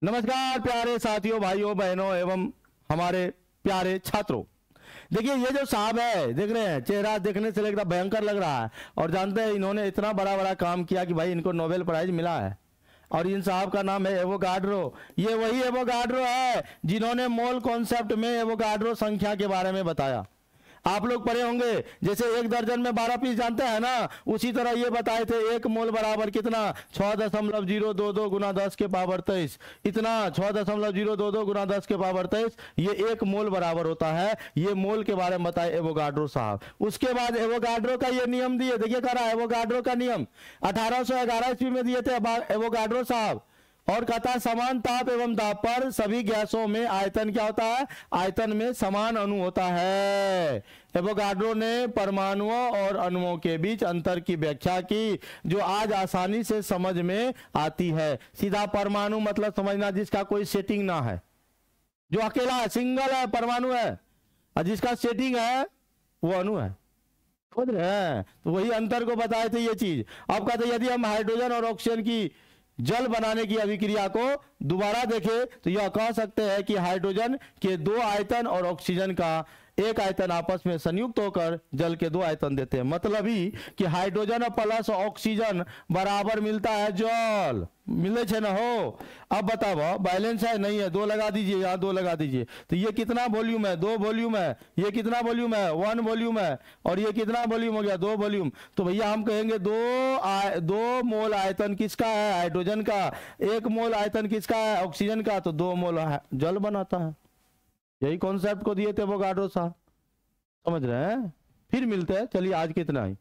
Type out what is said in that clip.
नमस्कार प्यारे साथियों, भाइयों, बहनों एवं हमारे प्यारे छात्रों। देखिए ये जो साहब है, देख रहे हैं, चेहरा देखने से लगता भयंकर लग रहा है। और जानते हैं इन्होंने इतना बड़ा बड़ा काम किया कि भाई इनको नोबेल प्राइज मिला है। और इन साहब का नाम है एवोगाड्रो। ये वही एवोगाड्रो है जिन्होंने मोल कॉन्सेप्ट में एवोगाड्रो संख्या के बारे में बताया। आप लोग पढ़े होंगे, जैसे 1 दर्जन में 12 पीस जानते हैं ना, उसी तरह ये बताए थे 1 मोल बराबर कितना 6.022 गुना 10 के पावर 23। इतना 6.022 गुना 10 के पावर 23 ये 1 मोल बराबर होता है। ये मोल के बारे में बताए एवोगाड्रो साहब। उसके बाद एवोगाड्रो का ये नियम दिए, देखिए कह रहा है एवोगाड्रो का नियम 1811 ईस्वी में दिए थे एवोगाड्रो साहब। और कहता है समान ताप एवं दाब पर सभी गैसों में आयतन क्या होता है, आयतन में समान अणु होता है। एवोगाड्रो ने परमाणुओं और अणुओं के बीच अंतर की व्याख्या की जो आज आसानी से समझ में आती है। सीधा परमाणु मतलब समझना जिसका कोई सेटिंग ना है, जो अकेला है, सिंगल है, परमाणु है। और जिसका सेटिंग है वो अणु है। समझ रहे हैं? तो वही अंतर को बताए थे ये चीज। अब कहते यदि हम हाइड्रोजन और ऑक्सीजन की जल बनाने की अभिक्रिया को दोबारा देखें तो यह कह सकते हैं कि हाइड्रोजन के 2 आयतन और ऑक्सीजन का 1 आयतन आपस में संयुक्त होकर जल के 2 आयतन देते हैं। मतलब ही कि हाइड्रोजन प्लस ऑक्सीजन बराबर मिलता है जल। मिले छे ना हो। अब बताओ बैलेंस है नहीं है, 2 लगा दीजिए, यहाँ 2 लगा दीजिए। तो ये कितना वॉल्यूम है, 2 वॉल्यूम है। ये कितना वॉल्यूम है, 1 वॉल्यूम है। और ये कितना वॉल्यूम हो गया, 2 वॉल्यूम। तो भैया हम कहेंगे 2 मोल आयतन किसका है, हाइड्रोजन का। 1 मोल आयतन किसका है, ऑक्सीजन का। तो 2 मोल जल बनाता है। यही कॉन्सेप्ट को दिए थे एवोगाड्रो साहब। समझ रहे हैं? फिर मिलते हैं, चलिए आज कितना ही।